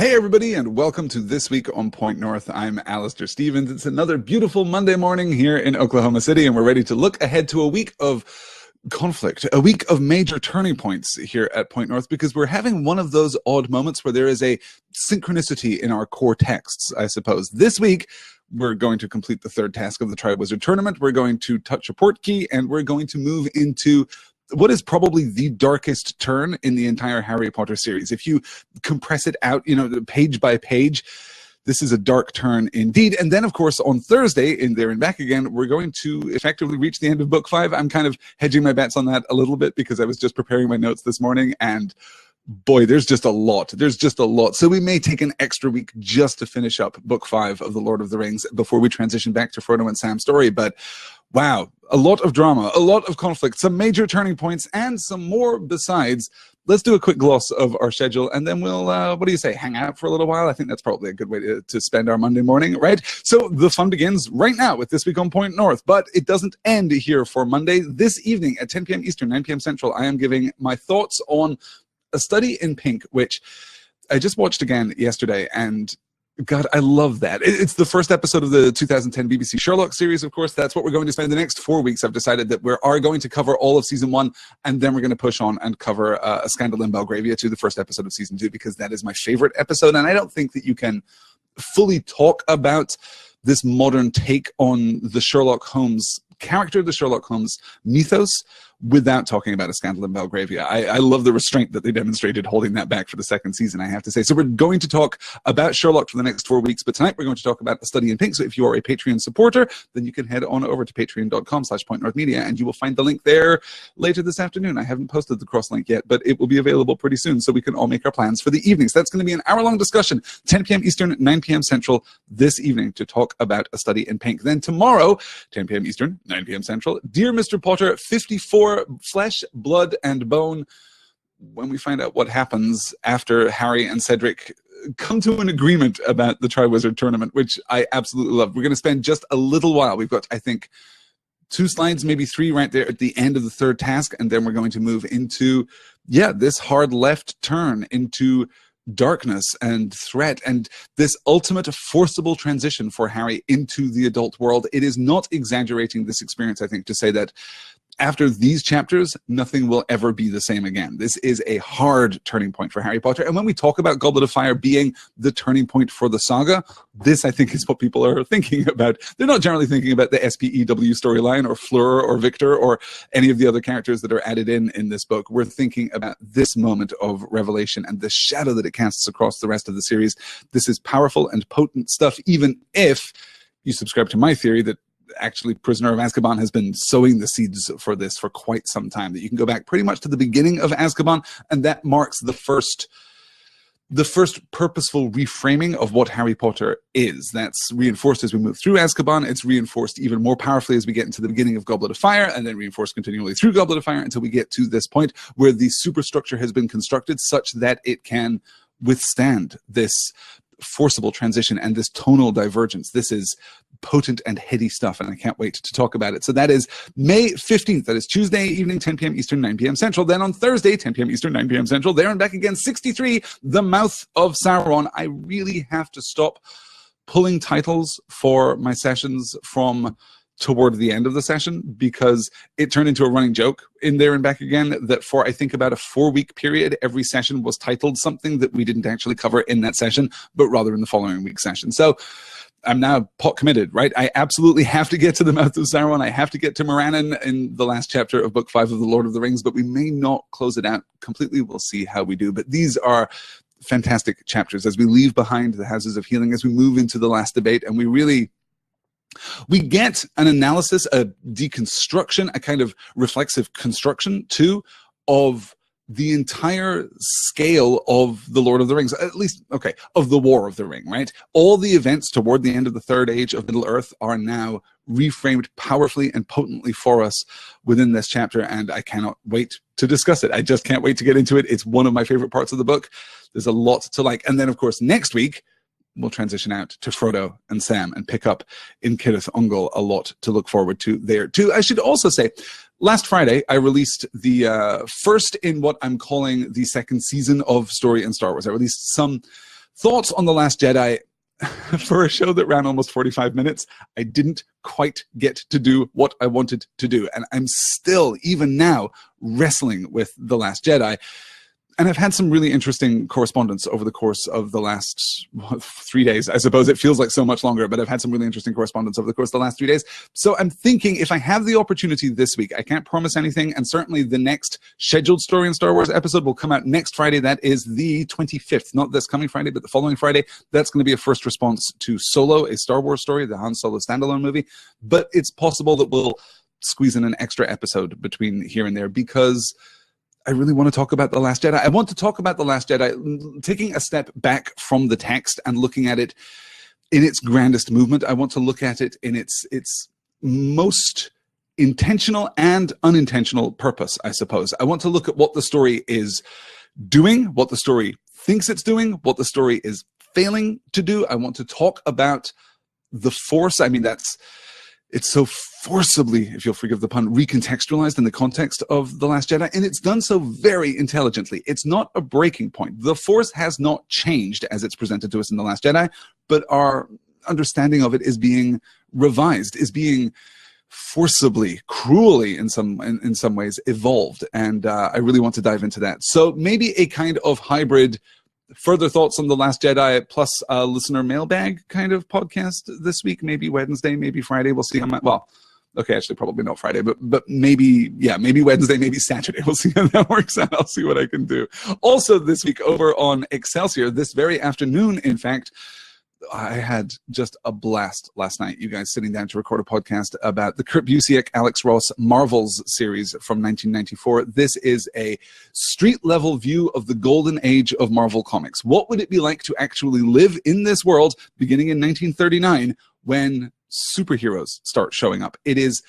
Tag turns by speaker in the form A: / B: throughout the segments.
A: Hey everybody, and welcome to This Week on Point North. I'm Alistair Stevens. It's another beautiful Monday morning here in Oklahoma City, and we're ready to look ahead to a week of conflict, a week of major turning points here at Point North, because we're having one of those odd moments where there is a synchronicity in our core texts, I suppose. This week, we're going to complete the third task of the Triwizard Tournament. We're going to touch a port key, and we're going to move into what is probably the darkest turn in the entire Harry Potter series. If you compress it out, page by page, this is a dark turn indeed. And then, of course, on Thursday, in There and Back Again, we're going to effectively reach the end of Book 5. I'm kind of hedging my bets on that a little bit because I was just preparing my notes this morning, and boy, there's just a lot. There's just a lot. So we may take an extra week just to finish up Book 5 of The Lord of the Rings before we transition back to Frodo and Sam's story. But wow, a lot of drama, a lot of conflict, some major turning points, and some more besides. Let's do a quick gloss of our schedule, and then we'll, what do you say, hang out for a little while? I think that's probably a good way to spend our Monday morning, right? So the fun begins right now with This Week on Point North, but it doesn't end here for Monday. This evening at 10 p.m. Eastern, 9 p.m. Central, I am giving my thoughts on A Study in Pink, which I just watched again yesterday, and God, I love that. It's the first episode of the 2010 BBC Sherlock series, of course. That's what we're going to spend the next 4 weeks. I've decided that we are going to cover all of Season 1, and then we're going to push on and cover A Scandal in Belgravia to the first episode of Season 2, because that is my favorite episode, and I don't think that you can fully talk about this modern take on the Sherlock Holmes character, the Sherlock Holmes mythos, without talking about A Scandal in Belgravia. I love the restraint that they demonstrated holding that back for the second season, I have to say. So we're going to talk about Sherlock for the next 4 weeks, but tonight we're going to talk about A Study in Pink. So if you are a Patreon supporter, then you can head on over to patreon.com/pointnorthmedia, and you will find the link there later this afternoon. I haven't posted the cross link yet, but it will be available pretty soon, so we can all make our plans for the evening. So that's going to be an hour-long discussion, 10 p.m. Eastern, 9 p.m. Central, this evening, to talk about A Study in Pink. Then tomorrow, 10 p.m. Eastern, 9 p.m. Central, Dear Mr. Potter 54, Flesh, Blood, and Bone, when we find out what happens after Harry and Cedric come to an agreement about the Triwizard Tournament, which I absolutely love. We're going to spend just a little while. We've got, I think, 2 slides, maybe 3 right there at the end of the third task, and then we're going to move into, this hard left turn into darkness and threat and this ultimate forcible transition for Harry into the adult world. It is not exaggerating this experience, I think, to say that after these chapters, nothing will ever be the same again. This is a hard turning point for Harry Potter. And when we talk about Goblet of Fire being the turning point for the saga, this, I think, is what people are thinking about. They're not generally thinking about the SPEW storyline or Fleur or Victor or any of the other characters that are added in this book. We're thinking about this moment of revelation and the shadow that it casts across the rest of the series. This is powerful and potent stuff, even if you subscribe to my theory that actually Prisoner of Azkaban has been sowing the seeds for this for quite some time, that you can go back pretty much to the beginning of Azkaban, and that marks the first purposeful reframing of what Harry Potter is. That's reinforced as we move through Azkaban. It's reinforced even more powerfully as we get into the beginning of Goblet of Fire, and then reinforced continually through Goblet of Fire until we get to this point where the superstructure has been constructed such that it can withstand this forcible transition and this tonal divergence. This is potent and heady stuff, and I can't wait to talk about it. So that is May 15th. That is Tuesday evening, 10 p.m. Eastern, 9 p.m. Central. Then on Thursday, 10 p.m. Eastern, 9 p.m. Central, There and Back Again, 63, The Mouth of Sauron. I really have to stop pulling titles for my sessions from toward the end of the session, because it turned into a running joke in There and Back Again that for, I think, about a 4-week period, every session was titled something that we didn't actually cover in that session, but rather in the following week's session. So I'm now pot committed, right? I absolutely have to get to the Mouth of Sauron. I have to get to Morannon in the last chapter of Book 5 of The Lord of the Rings, but we may not close it out completely. We'll see how we do. But these are fantastic chapters as we leave behind the Houses of Healing, as we move into the last debate, and we get an analysis, a deconstruction, a kind of reflexive construction, too, of the entire scale of The Lord of the Rings, at least, okay, of the War of the Ring, right? All the events toward the end of the Third Age of Middle-earth are now reframed powerfully and potently for us within this chapter, and I cannot wait to discuss it. I just can't wait to get into it. It's one of my favorite parts of the book. There's a lot to like. And then, of course, next week, we'll transition out to Frodo and Sam and pick up in Cirith Ungol. A lot to look forward to there, too. I should also say, last Friday, I released the first in what I'm calling the second season of Story in Star Wars. I released some Thoughts on The Last Jedi. For a show that ran almost 45 minutes, I didn't quite get to do what I wanted to do. And I'm still, even now, wrestling with The Last Jedi. And I've had some really interesting correspondence over the course of the last 3 days. I suppose it feels like so much longer, but I've had some really interesting correspondence over the course of the last 3 days. So I'm thinking if I have the opportunity this week, I can't promise anything. And certainly the next scheduled Story in Star Wars episode will come out next Friday. That is the 25th, not this coming Friday, but the following Friday. That's going to be a first response to Solo, a Star Wars story, the Han Solo standalone movie. But it's possible that we'll squeeze in an extra episode between here and there because I really want to talk about The Last Jedi. I want to talk about The Last Jedi, taking a step back from the text and looking at it in its grandest movement. I want to look at it in its most intentional and unintentional purpose, I suppose. I want to look at what the story is doing, what the story thinks it's doing, what the story is failing to do. I want to talk about the Force. I mean, it's so forcibly, if you'll forgive the pun, recontextualized in the context of The Last Jedi, and it's done so very intelligently. It's not a breaking point. The Force has not changed as it's presented to us in The Last Jedi, but our understanding of it is being revised, is being forcibly, cruelly in some ways evolved, and I really want to dive into that. So maybe a kind of hybrid further thoughts on The Last Jedi plus a listener mailbag kind of podcast this week, maybe Wednesday, maybe Friday. We'll see how much. Well, okay, actually probably not Friday, but maybe, yeah, maybe Wednesday, maybe Saturday. We'll see how that works out. I'll see what I can do. Also this week over on Excelsior, this very afternoon, in fact, I had just a blast last night, you guys, sitting down to record a podcast about the Kurt Busiek, Alex Ross Marvels series from 1994. This is a street-level view of the golden age of Marvel Comics. What would it be like to actually live in this world beginning in 1939 when superheroes start showing up? It is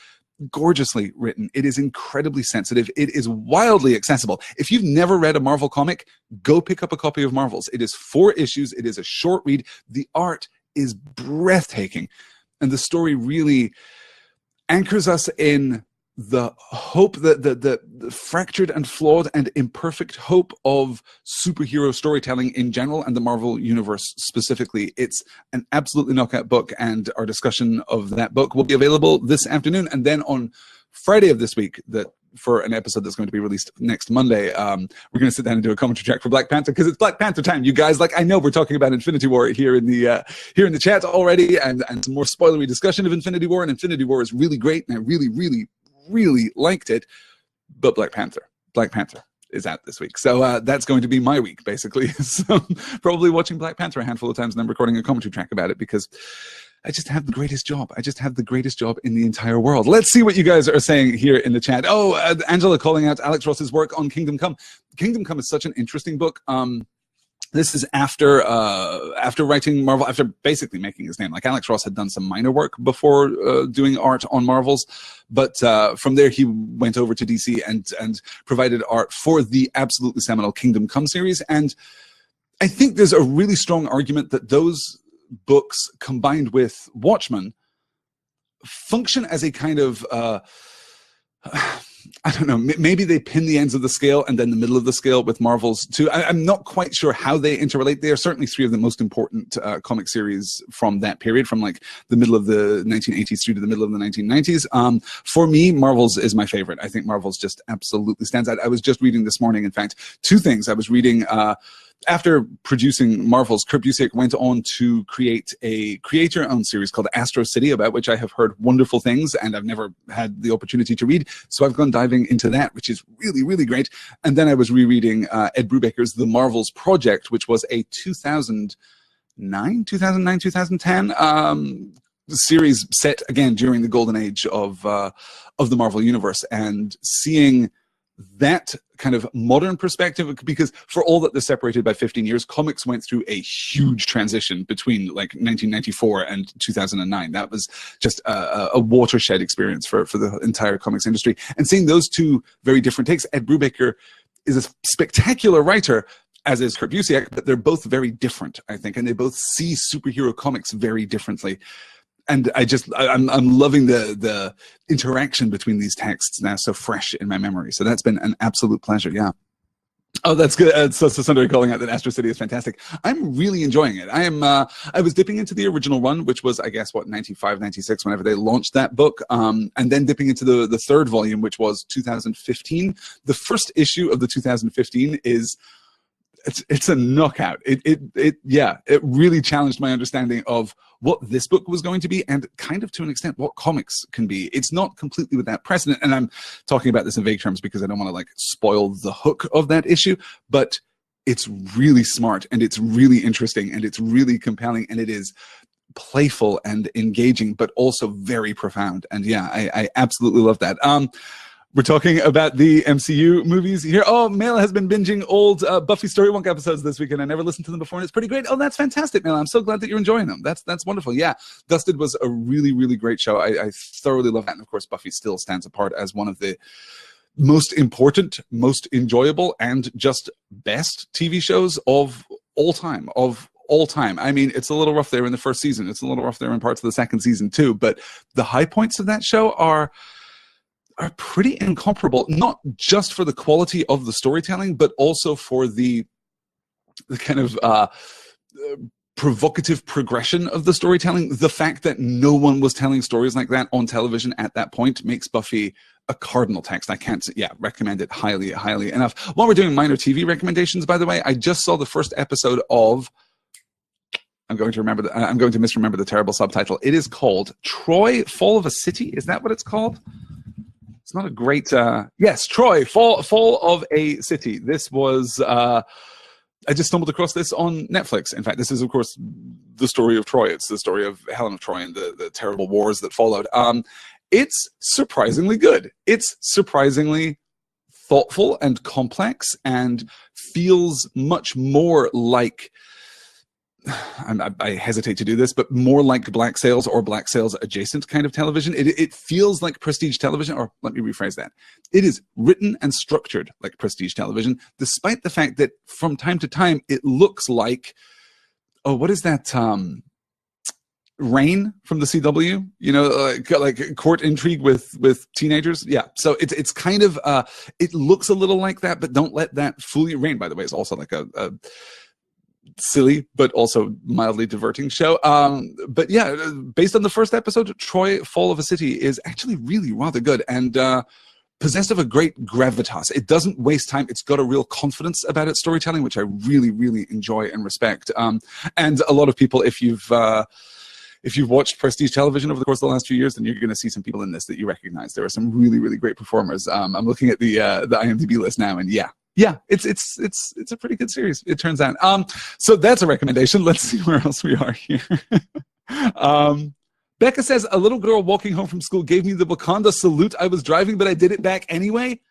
A: gorgeously written. It is incredibly sensitive. It is wildly accessible. If you've never read a Marvel comic, go pick up a copy of Marvels. It is 4 issues. It is a short read. The art is breathtaking. And the story really anchors us in the hope, the fractured and flawed and imperfect hope of superhero storytelling in general and the Marvel Universe specifically. It's an absolutely knockout book, and our discussion of that book will be available this afternoon. And then on Friday of this week, for an episode that's going to be released next Monday, we're going to sit down and do a commentary track for Black Panther, because it's Black Panther time, you guys. Like, I know we're talking about Infinity War here in the chat already, and some more spoilery discussion of Infinity War, and Infinity War is really great, and I really liked it. But Black Panther is out this week, so that's going to be my week basically. So probably watching Black Panther a handful of times and then recording a commentary track about it, because I just have the greatest job. I just have the greatest job in the entire world. Let's see what you guys are saying here in the chat. Oh, Angela calling out Alex Ross's work on Kingdom Come. Kingdom Come is such an interesting book. This is after writing Marvel, after basically making his name. Like, Alex Ross had done some minor work before doing art on Marvels, but from there he went over to DC and provided art for the absolutely seminal Kingdom Come series. And I think there's a really strong argument that those books, combined with Watchmen, function as a kind of I don't know, maybe they pin the ends of the scale and then the middle of the scale with Marvel's too. I'm not quite sure how they interrelate. They are certainly 3 of the most important comic series from that period, from like the middle of the 1980s through to the middle of the 1990s. For me, Marvel's is my favorite. I think Marvel's just absolutely stands out. I was just reading this morning, in fact, 2 things. I was reading, after producing Marvels, Kurt Busiek went on to create a creator-owned series called Astro City, about which I have heard wonderful things, and I've never had the opportunity to read. So I've gone diving into that, which is really great. And then I was rereading Ed Brubaker's The Marvels Project, which was a 2009, 2010 series set again during the golden age of the Marvel Universe, and seeing that kind of modern perspective, because for all that they're separated by 15 years, comics went through a huge transition between like 1994 and 2009. That was just a watershed experience for the entire comics industry. And seeing those 2 very different takes, Ed Brubaker is a spectacular writer, as is Kurt Busiek, but they're both very different, I think, and they both see superhero comics very differently. And I'm loving the interaction between these texts now, so fresh in my memory. So that's been an absolute pleasure, yeah. Oh, that's good. So somebody calling out that Astro City is fantastic. I'm really enjoying it. I was dipping into the original run, which was, I guess, what, 95, 96, whenever they launched that book. And then dipping into the third volume, which was 2015. The first issue of the 2015 is, it's a knockout. It really challenged my understanding of what this book was going to be, and kind of to an extent what comics can be. It's not completely without precedent, and I'm talking about this in vague terms because I don't want to like spoil the hook of that issue, but it's really smart and it's really interesting and it's really compelling and it is playful and engaging, but also very profound. And yeah, I absolutely love that. We're talking about the MCU movies here. Oh, Mela has been binging old Buffy Story Wonk episodes this week, and I never listened to them before, and it's pretty great. Oh, that's fantastic, Mela. I'm so glad that you're enjoying them. That's wonderful. Yeah, Dusted was a really, really great show. I thoroughly love that, and of course, Buffy still stands apart as one of the most important, most enjoyable, and just best TV shows of all time. I mean, it's a little rough there in the first season. It's a little rough there in parts of the second season too, but the high points of that show are pretty incomparable, not just for the quality of the storytelling, but also for the kind of provocative progression of the storytelling. The fact that no one was telling stories like that on television at that point makes Buffy a cardinal text. I can't, recommend it highly, highly enough. While we're doing minor TV recommendations, by the way, I just saw the first episode of, I'm going to misremember the terrible subtitle. It is called Troy, Fall of a City. Is that what it's called? It's not a great, yes, Troy, Fall of a City. This was, I just stumbled across this on Netflix. In fact, this is, of course, the story of Troy. It's the story of Helen of Troy and the terrible wars that followed. It's surprisingly good. It's surprisingly thoughtful and complex and feels much more like, I hesitate to do this, but more like Black Sails or Black Sails adjacent kind of television. It feels like prestige television, or let me rephrase that. It is written and structured like prestige television, despite the fact that from time to time it looks like, oh, what is that? Rain from the CW, you know, like court intrigue with teenagers. Yeah, so it's kind of it looks a little like that, but don't let that fool you. Rain, by the way, is also like a silly but also mildly diverting show. But yeah, based on the first episode, Troy, Fall of a City is actually really rather good and possessed of a great gravitas. It doesn't waste time. It's got a real confidence about its storytelling, which I really, really enjoy and respect. And a lot of people, if you've watched prestige television over the course of the last few years, then you're going to see some people in this that you recognize. There are some really, really great performers. I'm looking at the IMDb list now, and yeah, it's a pretty good series, it turns out. So that's a recommendation. Let's see where else we are here. Becca says, a little girl walking home from school gave me the Wakanda salute. I was driving, but I did it back anyway.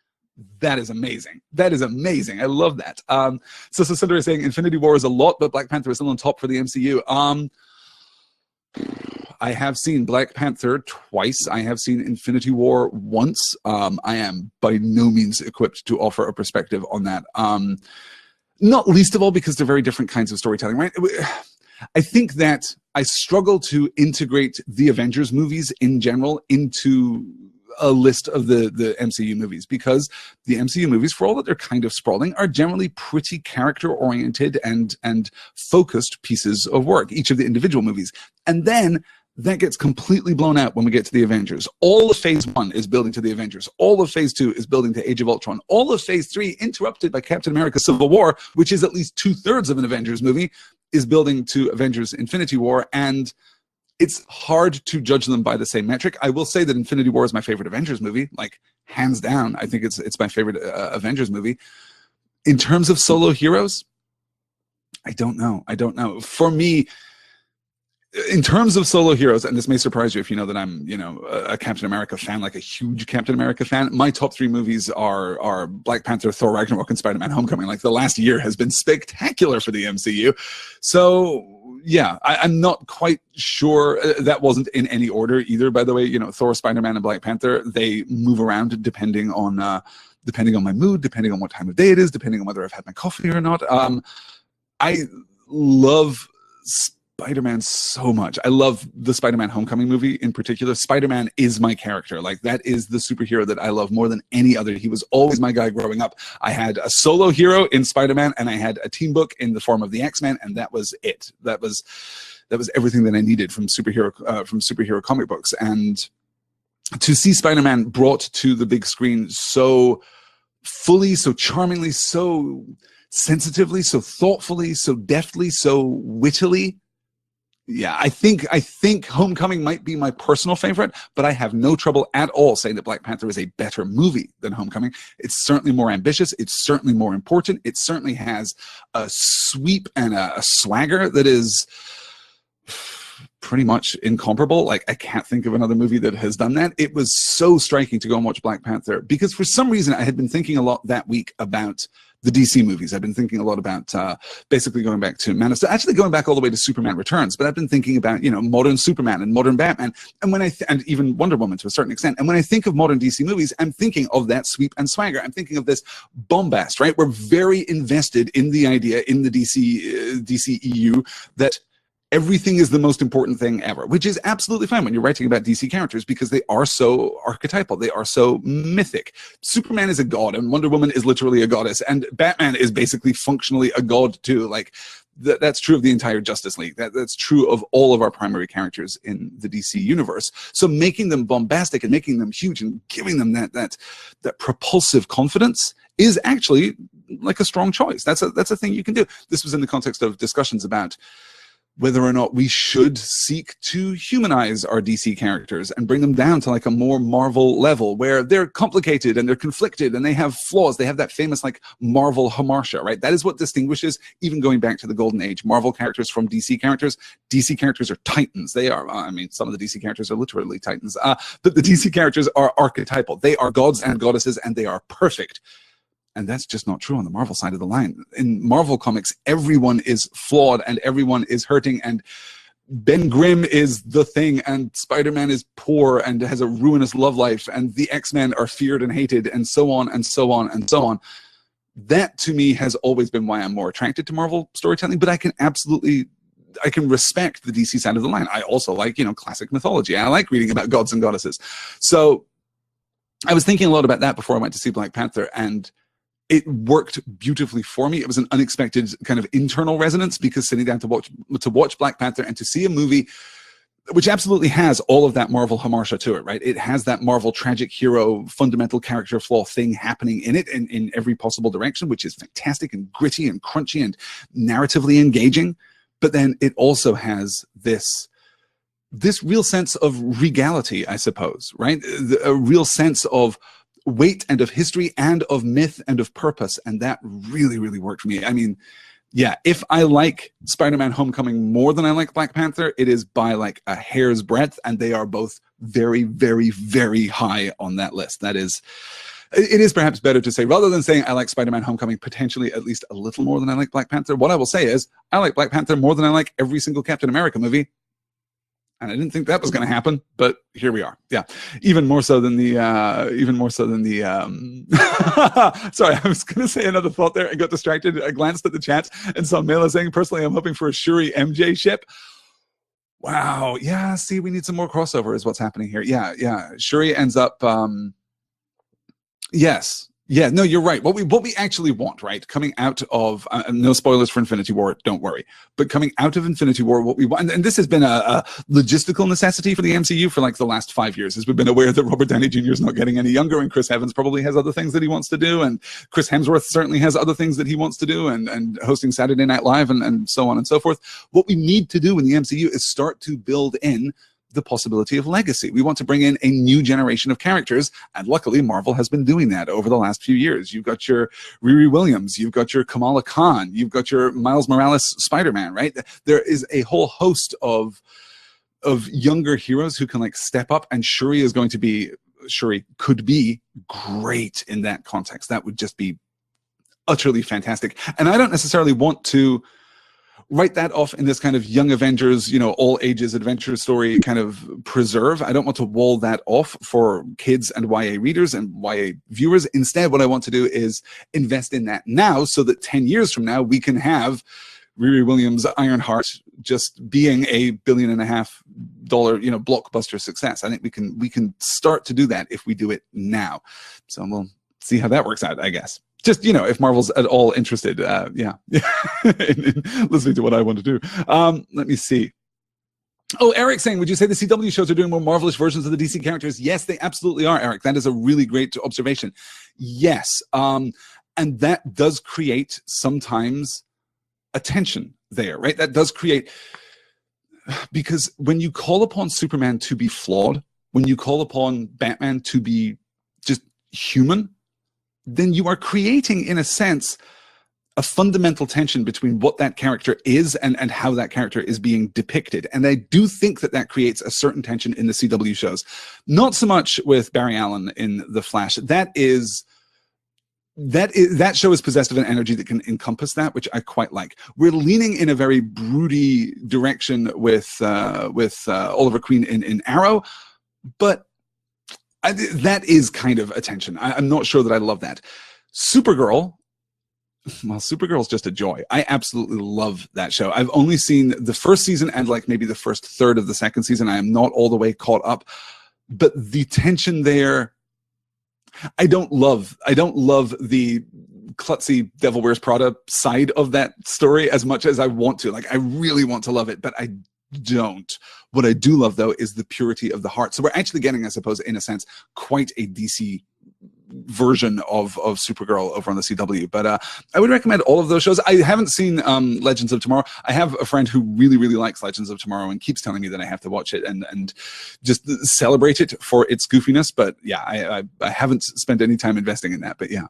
A: That is amazing. That is amazing. I love that. So Cinder is saying Infinity War is a lot, but Black Panther is still on top for the MCU. I have seen Black Panther twice. I have seen Infinity War once. I am by no means equipped to offer a perspective on that. Not least of all because they're very different kinds of storytelling, right? I think that I struggle to integrate the Avengers movies in general into a list of the MCU movies, because the MCU movies, for all that they're kind of sprawling, are generally pretty character-oriented and focused pieces of work, each of the individual movies. And then that gets completely blown out when we get to the Avengers. All of Phase 1 is building to the Avengers. All of Phase 2 is building to Age of Ultron. All of Phase 3, interrupted by Captain America Civil War, which is at least 2/3 of an Avengers movie, is building to Avengers Infinity War. And it's hard to judge them by the same metric. I will say that Infinity War is my favorite Avengers movie, like hands down. I think it's my favorite Avengers movie. In terms of solo heroes, I don't know. For me, in terms of solo heroes, and this may surprise you if you know that I'm, a Captain America fan, like a huge Captain America fan, my top 3 movies are Black Panther, Thor Ragnarok, and Spider-Man Homecoming. Like, the last year has been spectacular for the MCU. So yeah, I'm not quite sure. That wasn't in any order either, by the way. Thor, Spider-Man, and Black Panther, they move around depending on my mood, depending on what time of day it is, depending on whether I've had my coffee or not. I love Spider-Man so much. I love the Spider-Man Homecoming movie in particular. Spider-Man is my character. Like, that is the superhero that I love more than any other. He was always my guy growing up. I had a solo hero in Spider-Man, and I had a team book in the form of the X-Men, and that was it. That was everything that I needed from superhero comic books. And to see Spider-Man brought to the big screen so fully, so charmingly, so sensitively, so thoughtfully, so deftly, so wittily. Yeah, I think Homecoming might be my personal favorite, but I have no trouble at all saying that Black Panther is a better movie than Homecoming. It's certainly more ambitious. It's certainly more important. It certainly has a sweep and a swagger that is pretty much incomparable. Like, I can't think of another movie that has done that. It was so striking to go and watch Black Panther because for some reason I had been thinking a lot that week about the DC movies. I've been thinking a lot about basically going back to Man of Steel, actually going back all the way to Superman Returns, but I've been thinking about, modern Superman and modern Batman, and when and even Wonder Woman to a certain extent. And when I think of modern DC movies, I'm thinking of that sweep and swagger. I'm thinking of this bombast, right? We're very invested in the idea in the DCEU that everything is the most important thing ever, which is absolutely fine when you're writing about DC characters because they are so archetypal. They are so mythic. Superman is a god and Wonder Woman is literally a goddess and Batman is basically functionally a god too. Like, that's true of the entire Justice League. That's true of all of our primary characters in the DC universe. So making them bombastic and making them huge and giving them that propulsive confidence is actually like a strong choice. That's a thing you can do. This was in the context of discussions about whether or not we should seek to humanize our DC characters and bring them down to like a more Marvel level where they're complicated and they're conflicted and they have flaws. They have that famous like Marvel hamartia, right? That is what distinguishes, even going back to the Golden Age, Marvel characters from DC characters. DC characters are titans. They are, some of the DC characters are literally titans, but the DC characters are archetypal. They are gods and goddesses and they are perfect. And that's just not true on the Marvel side of the line. In Marvel comics, everyone is flawed and everyone is hurting and Ben Grimm is the thing and Spider-Man is poor and has a ruinous love life and the X-Men are feared and hated and so on and so on and so on. That to me has always been why I'm more attracted to Marvel storytelling, but I can respect the DC side of the line. I also like, classic mythology. I like reading about gods and goddesses. So I was thinking a lot about that before I went to see Black Panther, and it worked beautifully for me. It was an unexpected kind of internal resonance because sitting down to watch Black Panther and to see a movie which absolutely has all of that Marvel hamartia to it, right? It has that Marvel tragic hero, fundamental character flaw thing happening in it in every possible direction, which is fantastic and gritty and crunchy and narratively engaging. But then it also has this real sense of regality, I suppose, right? A real sense of weight and of history and of myth and of purpose, and that really, really worked for me. I mean, yeah, if I like Spider-Man Homecoming more than I like Black Panther, it is by like a hair's breadth, and they are both very, very, very high on that list. It is perhaps better to say, rather than saying I like Spider-Man Homecoming potentially at least a little more than I like Black Panther, what I will say is I like Black Panther more than I like every single Captain America movie. And I didn't think that was going to happen, but here we are. Yeah, even more so than the. Sorry, I was going to say another thought there. I got distracted. I glanced at the chat and saw Mela saying, "Personally, I'm hoping for a Shuri MJ ship." Wow. Yeah. See, we need some more crossover. Is what's happening here. Yeah. Shuri ends up. Yes. Yeah, no, you're right. What we actually want, right? Coming out of, no spoilers for Infinity War, don't worry. But coming out of Infinity War, what we want, and this has been a logistical necessity for the MCU for like the last 5 years, as we've been aware that Robert Downey Jr. is not getting any younger, and Chris Evans probably has other things that he wants to do, and Chris Hemsworth certainly has other things that he wants to do, and hosting Saturday Night Live, and so on and so forth. What we need to do in the MCU is start to build in the possibility of legacy. We want to bring in a new generation of characters, and luckily Marvel has been doing that over the last few years. You've got your Riri Williams, you've got your Kamala Khan, you've got your Miles Morales Spider-Man, right? There is a whole host of younger heroes who can like step up, and Shuri could be great in that context. That would just be utterly fantastic. And I don't necessarily want to write that off in this kind of young Avengers, all ages adventure story kind of preserve. I don't want to wall that off for kids and YA readers and YA viewers. Instead, what I want to do is invest in that now so that 10 years from now, we can have Riri Williams, Ironheart, just being a $1.5 billion, blockbuster success. I think we can start to do that if we do it now. So we'll see how that works out, I guess. Just, if Marvel's at all interested, in listening to what I want to do. Let me see. Oh, Eric saying, would you say the CW shows are doing more marvelous versions of the DC characters? Yes, they absolutely are, Eric. That is a really great observation. Yes. And that does create sometimes a tension there, right? That does create, because when you call upon Superman to be flawed, when you call upon Batman to be just human, then you are creating, in a sense, a fundamental tension between what that character is and how that character is being depicted. And I do think that creates a certain tension in the CW shows. Not so much with Barry Allen in The Flash. That show is possessed of an energy that can encompass that, which I quite like. We're leaning in a very broody direction with Oliver Queen in Arrow, but that is kind of a tension. I'm not sure that I love that. Supergirl, well, Supergirl's just a joy. I absolutely love that show. I've only seen the first season and maybe the first third of the second season. I am not all the way caught up, but the tension there, I don't love the klutzy Devil Wears Prada side of that story as much as I want to. I really want to love it, but I don't. What I do love, though, is the purity of the heart. So we're actually getting, I suppose, in a sense, quite a DC version of Supergirl over on the CW. But I would recommend all of those shows. I haven't seen Legends of Tomorrow. I have a friend who really, really likes Legends of Tomorrow and keeps telling me that I have to watch it and just celebrate it for its goofiness. But yeah, I haven't spent any time investing in that. But yeah.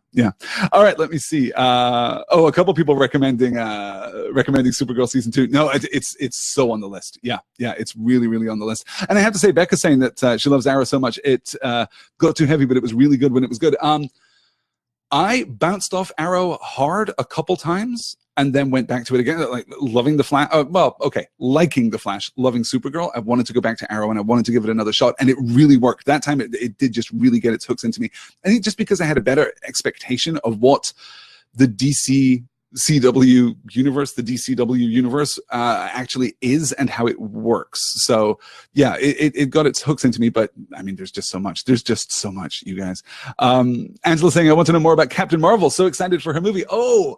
A: All right, let me see. A couple people recommending Supergirl season 2. No, it's so on the list. Yeah, it's really, really on the list. And I have to say, Becca's saying that she loves Arrow so much it got too heavy, but it was really good when it was good. I bounced off Arrow hard a couple times and then went back to it again, loving the Flash. Liking the Flash, loving Supergirl. I wanted to go back to Arrow and I wanted to give it another shot, and it really worked. That time it did just really get its hooks into me. I think just because I had a better expectation of what the DCW universe actually is and how it works. So yeah, it got its hooks into me, but I mean, there's just so much, you guys. Angela saying, I want to know more about Captain Marvel. So excited for her movie. Oh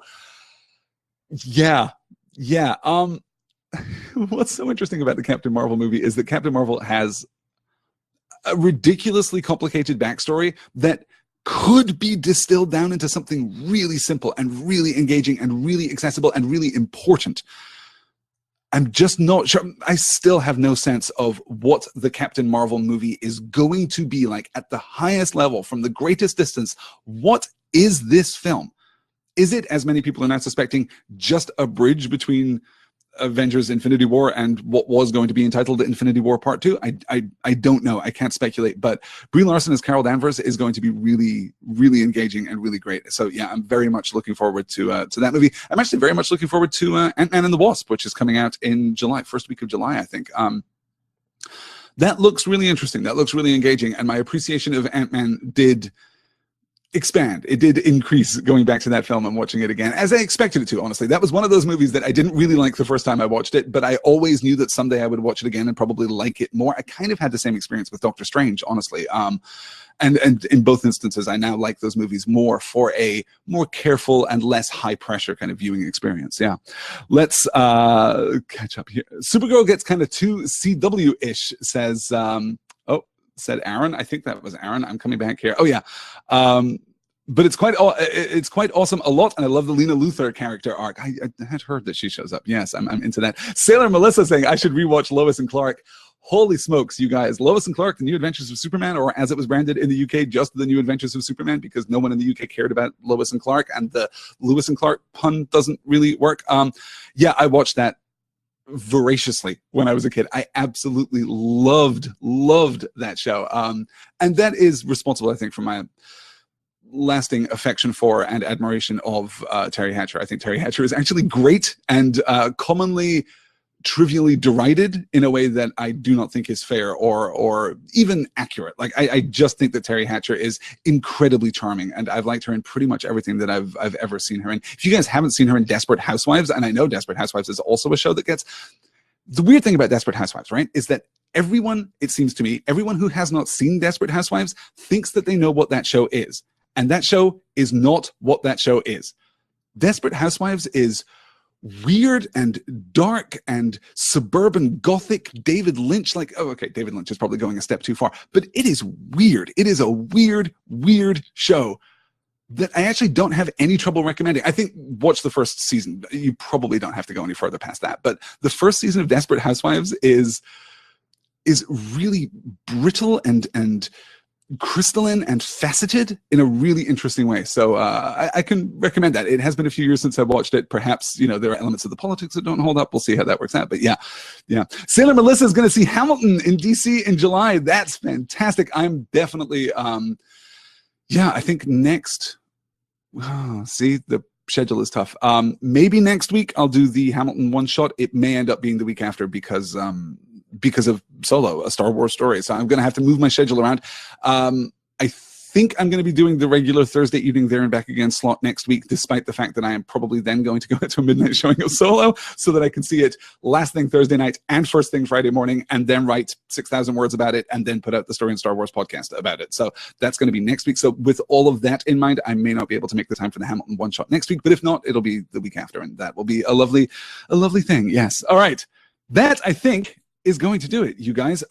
A: yeah. What's so interesting about the Captain Marvel movie is that Captain Marvel has a ridiculously complicated backstory that could be distilled down into something really simple and really engaging and really accessible and really important. I'm just not sure. I still have no sense of what the Captain Marvel movie is going to be like at the highest level, from the greatest distance. What is this film? Is it, as many people are now suspecting, just a bridge between Avengers Infinity War and what was going to be entitled Infinity War Part 2? I don't know. I can't speculate, but Brie Larson as Carol Danvers is going to be really, really engaging and really great. So yeah, I'm very much looking forward to that movie. I'm actually very much looking forward to Ant-Man and the Wasp, which is coming out in July, first week of July, I think. That looks really interesting. That looks really engaging. And my appreciation of Ant-Man did expand. It did increase going back to that film and watching it again, as I expected it to, honestly. That was one of those movies that I didn't really like the first time I watched it, but I always knew that someday I would watch it again and probably like it more. I kind of had the same experience with Doctor Strange, honestly. And in both instances, I now like those movies more for a more careful and less high-pressure kind of viewing experience. Yeah. Let's catch up here. Supergirl gets kind of too CW-ish, says said Aaron. I think that was Aaron. I'm coming back here. Oh yeah. But it's quite awesome a lot, and I love the Lena Luthor character arc. I had heard that she shows up. Yes, I'm into that. Sailor Melissa saying I should rewatch Lois and Clark. Holy smokes, you guys. Lois and Clark, The New Adventures of Superman, or as it was branded in the UK, just The New Adventures of Superman, because no one in the UK cared about Lois and Clark, and the Lewis and Clark pun doesn't really work. Yeah, I watched that voraciously when I was a kid. I absolutely loved that show. And that is responsible, I think, for my lasting affection for and admiration of Terry Hatcher. I think Terry Hatcher is actually great and commonly trivially derided in a way that I do not think is fair or even accurate. Like I just think that Terry Hatcher is incredibly charming, and I've liked her in pretty much everything that I've ever seen her in. If you guys haven't seen her in Desperate Housewives, and I know Desperate Housewives is also a show that gets The weird thing about Desperate Housewives, right, is that everyone, it seems to me, everyone who has not seen Desperate Housewives thinks that they know what that show is. And that show is not what that show is. Desperate Housewives is weird and dark and suburban gothic David Lynch, like, oh, okay, David Lynch is probably going a step too far, but it is weird. It is a weird, weird show that I actually don't have any trouble recommending. I think watch the first season. You probably don't have to go any further past that. But the first season of Desperate Housewives is really brittle and crystalline and faceted in a really interesting way. So I can recommend that. It has been a few years since I watched it. Perhaps, there are elements of the politics that don't hold up. We'll see how that works out. But yeah. Sailor Melissa is going to see Hamilton in DC in July. That's fantastic. I'm definitely, I think next, see, the schedule is tough. Maybe next week I'll do the Hamilton one shot. It may end up being the week after because of Solo, a Star Wars story. So I'm going to have to move my schedule around. I think I'm going to be doing the regular Thursday evening there and back again slot next week, despite the fact that I am probably then going to go into a midnight showing of Solo so that I can see it last thing Thursday night and first thing Friday morning, and then write 6,000 words about it and then put out the Story in Star Wars podcast about it. So that's going to be next week. So with all of that in mind, I may not be able to make the time for the Hamilton one shot next week, but if not, it'll be the week after, and that will be a lovely thing. Yes. All right. That, I think, is going to do it, you guys.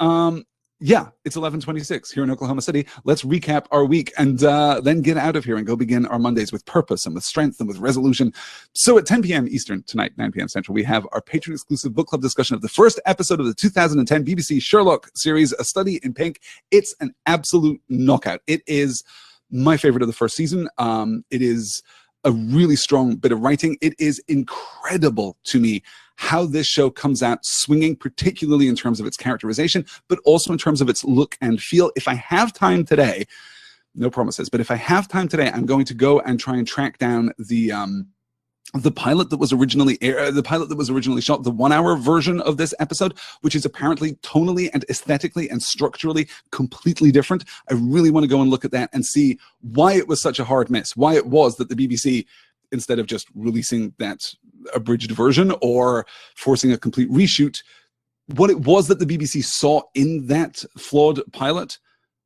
A: It's 11:26 here in Oklahoma City. Let's recap our week and then get out of here and go begin our Mondays with purpose and with strength and with resolution. So at 10 p.m. Eastern tonight, 9 p.m. Central, we have our Patron exclusive book club discussion of the first episode of the 2010 BBC Sherlock series, A Study in Pink. It's an absolute knockout. It is my favorite of the first season. It is a really strong bit of writing. It is incredible to me how this show comes out swinging, particularly in terms of its characterization, but also in terms of its look and feel. If I have time today, no promises, but if I have time today, I'm going to go and try and track down the pilot that was originally shot, the 1 hour version of this episode, which is apparently tonally and aesthetically and structurally completely different. I really want to go and look at that and see why it was such a hard miss, why it was that the BBC, instead of just releasing that abridged version or forcing a complete reshoot, what it was that the BBC saw in that flawed pilot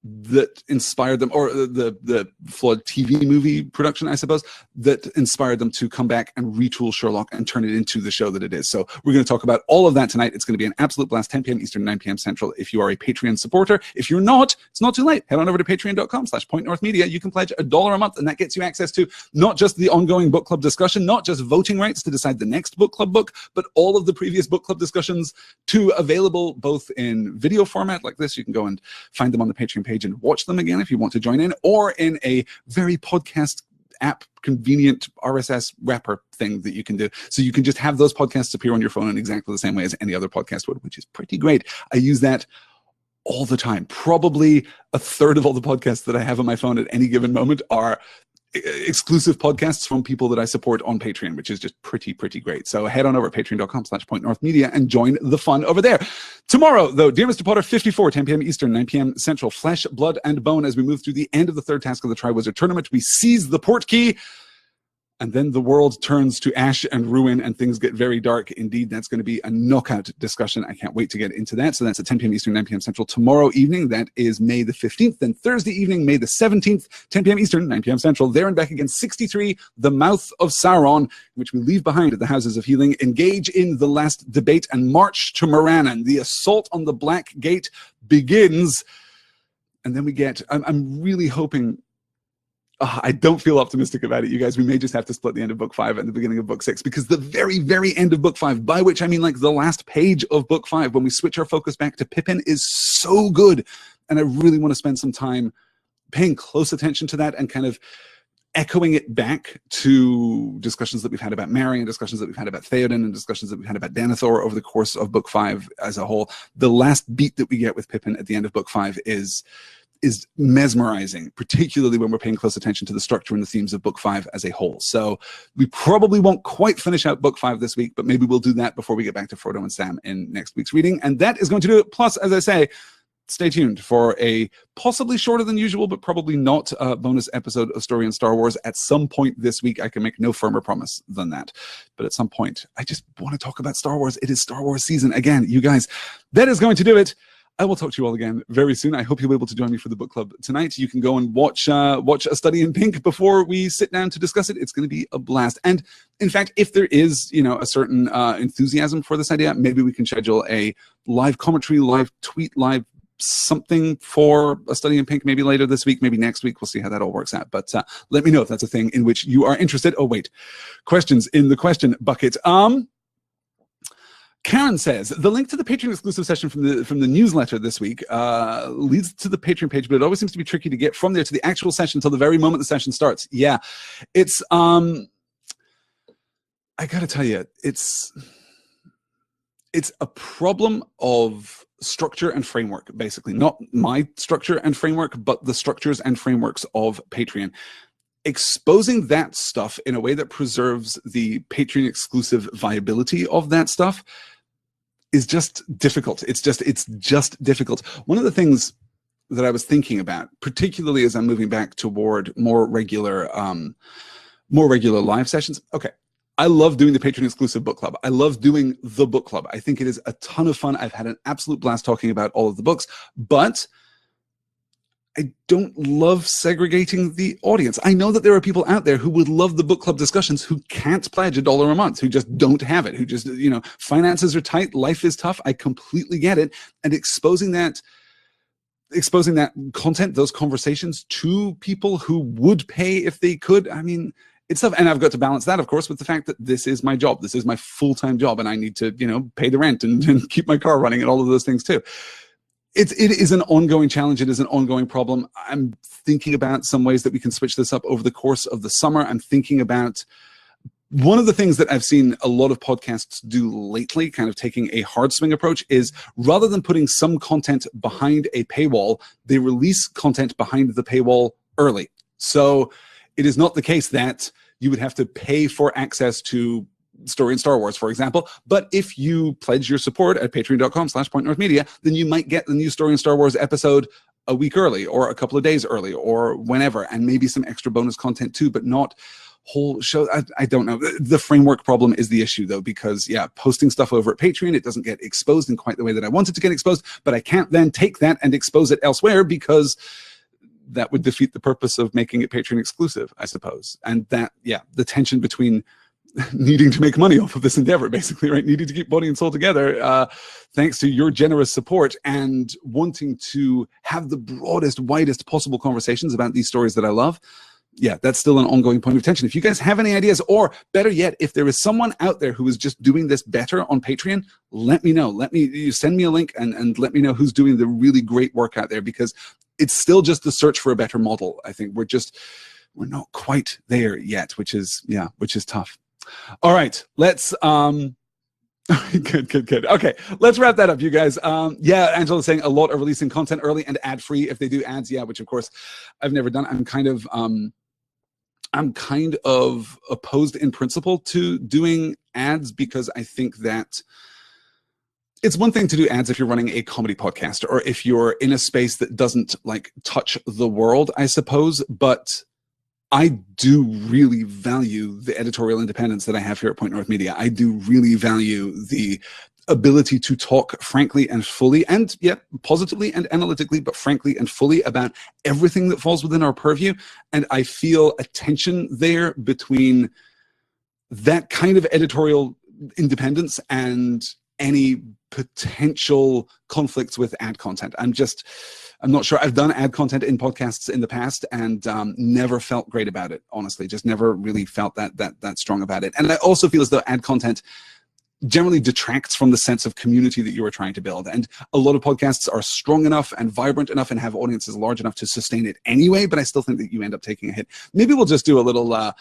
A: that inspired them, or the flawed TV movie production, I suppose, that inspired them to come back and retool Sherlock and turn it into the show that it is. So we're going to talk about all of that tonight. It's going to be an absolute blast, 10 p.m. Eastern, 9 p.m. Central, if you are a Patreon supporter. If you're not, it's not too late. Head on over to patreon.com/pointnorthmedia. You can pledge $1 a month, and that gets you access to not just the ongoing book club discussion, not just voting rights to decide the next book club book, but all of the previous book club discussions too, available both in video format like this. You can go and find them on the Patreon page and watch them again if you want to join in, or in a very podcast app convenient RSS wrapper thing that you can do. So you can just have those podcasts appear on your phone in exactly the same way as any other podcast would, which is pretty great. I use that all the time. Probably a third of all the podcasts that I have on my phone at any given moment are exclusive podcasts from people that I support on Patreon, which is just pretty great. So head on over to patreon.com/pointnorthmedia and join the fun over there. Tomorrow, though, Dear Mr. Potter 54, 10 p.m. Eastern, 9 p.m. Central, Flesh, Blood, and Bone. As we move through the end of the third task of the Triwizard Tournament, we seize the port key, and then the world turns to ash and ruin, and things get very dark. Indeed, that's going to be a knockout discussion. I can't wait to get into that. So that's at 10 p.m. Eastern, 9 p.m. Central tomorrow evening. That is May the 15th. Then Thursday evening, May the 17th, 10 p.m. Eastern, 9 p.m. Central. There and back again, 63, The Mouth of Sauron, in which we leave behind at the Houses of Healing, engage in the last debate, and march to Morannon. The assault on the Black Gate begins. And then we get, I'm really hoping, I don't feel optimistic about it, you guys. We may just have to split the end of book 5 and the beginning of book 6, because the very end of book 5, by which I mean like the last page of book 5, when we switch our focus back to Pippin, is so good. And I really want to spend some time paying close attention to that and kind of echoing it back to discussions that we've had about Merry, and discussions that we've had about Theoden, and discussions that we've had about Denethor over the course of book 5 as a whole. The last beat that we get with Pippin at the end of book 5 is mesmerizing, particularly when we're paying close attention to the structure and the themes of book 5 as a whole. So we probably won't quite finish out book 5 this week, but maybe we'll do that before we get back to Frodo and Sam in next week's reading. And that is going to do it. Plus, as I say, stay tuned for a possibly shorter than usual, but probably not bonus episode of Story in Star Wars at some point this week. I can make no firmer promise than that. But at some point, I just want to talk about Star Wars. It is Star Wars season. Again, you guys, that is going to do it. I will talk to you all again very soon. I hope you'll be able to join me for the book club tonight. You can go and watch A Study in Pink before we sit down to discuss it. It's going to be a blast. And in fact, if there is, a certain enthusiasm for this idea, maybe we can schedule a live commentary, live tweet, live something for A Study in Pink, maybe later this week, maybe next week. We'll see how that all works out. But let me know if that's a thing in which you are interested. Oh, wait. Questions in the question bucket. Karen says, the link to the Patreon exclusive session from the newsletter this week leads to the Patreon page, but it always seems to be tricky to get from there to the actual session until the very moment the session starts. Yeah, it's, I got to tell you, it's a problem of structure and framework, basically. Not my structure and framework, but the structures and frameworks of Patreon. Exposing that stuff in a way that preserves the Patreon exclusive viability of that stuff is just difficult. It's just difficult. One of the things that I was thinking about, particularly as I'm moving back toward more regular live sessions. Okay. I love doing the Patreon exclusive book club. I love doing the book club. I think it is a ton of fun. I've had an absolute blast talking about all of the books, but I don't love segregating the audience. I know that there are people out there who would love the book club discussions who can't pledge $1 a month, who just don't have it, who just, finances are tight, life is tough. I completely get it. And exposing that content, those conversations to people who would pay if they could, I mean, it's tough. And I've got to balance that, of course, with the fact that this is my job. This is my full-time job, and I need to, pay the rent and keep my car running and all of those things too. It is an ongoing challenge. It is an ongoing problem. I'm thinking about some ways that we can switch this up over the course of the summer. I'm thinking about one of the things that I've seen a lot of podcasts do lately, kind of taking a hard swing approach, is rather than putting some content behind a paywall, they release content behind the paywall early. So it is not the case that you would have to pay for access to Story in Star Wars, for example. But if you pledge your support at patreon.com/pointnorthmedia, then you might get the new Story in Star Wars episode a week early or a couple of days early or whenever, and maybe some extra bonus content too, but not whole show. I don't know. The framework problem is the issue though, because posting stuff over at Patreon, it doesn't get exposed in quite the way that I want it to get exposed, but I can't then take that and expose it elsewhere because that would defeat the purpose of making it Patreon exclusive, I suppose. And that, the tension between needing to make money off of this endeavor, basically, right? Needing to keep body and soul together, thanks to your generous support, and wanting to have the broadest, widest possible conversations about these stories that I love. That's still an ongoing point of tension. If you guys have any ideas, or better yet, if there is someone out there who is just doing this better on Patreon, let me know. You send me a link and let me know who's doing the really great work out there, because it's still just the search for a better model. I think we're not quite there yet, which is tough. All right, let's good. Okay, let's wrap that up, you guys. Angela's saying a lot are releasing content early and ad-free if they do ads. Which of course I've never done. I'm kind of opposed in principle to doing ads, because I think that it's one thing to do ads if you're running a comedy podcast or if you're in a space that doesn't touch the world, I suppose, but I do really value the editorial independence that I have here at Point North Media. I do really value the ability to talk frankly and fully, and positively and analytically, but frankly and fully about everything that falls within our purview. And I feel a tension there between that kind of editorial independence and any potential conflicts with ad content. I'm not sure. I've done ad content in podcasts in the past and never felt great about it, honestly. Just never really felt that strong about it. And I also feel as though ad content generally detracts from the sense of community that you are trying to build. And a lot of podcasts are strong enough and vibrant enough and have audiences large enough to sustain it anyway, but I still think that you end up taking a hit. Maybe we'll just do a little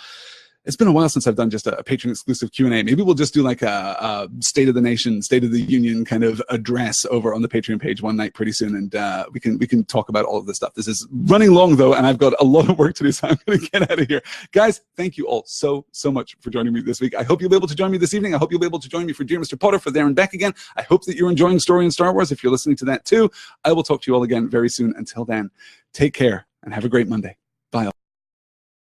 A: it's been a while since I've done just a Patreon exclusive Q&A. Maybe we'll just do like a State of the Nation, State of the Union kind of address over on the Patreon page one night pretty soon, and we can talk about all of this stuff. This is running long though, and I've got a lot of work to do, so I'm going to get out of here. Guys, thank you all so much for joining me this week. I hope you'll be able to join me this evening. I hope you'll be able to join me for Dear Mr. Potter, for There and Back again. I hope that you're enjoying Story in Star Wars. If you're listening to that too, I will talk to you all again very soon. Until then, take care and have a great Monday. Bye.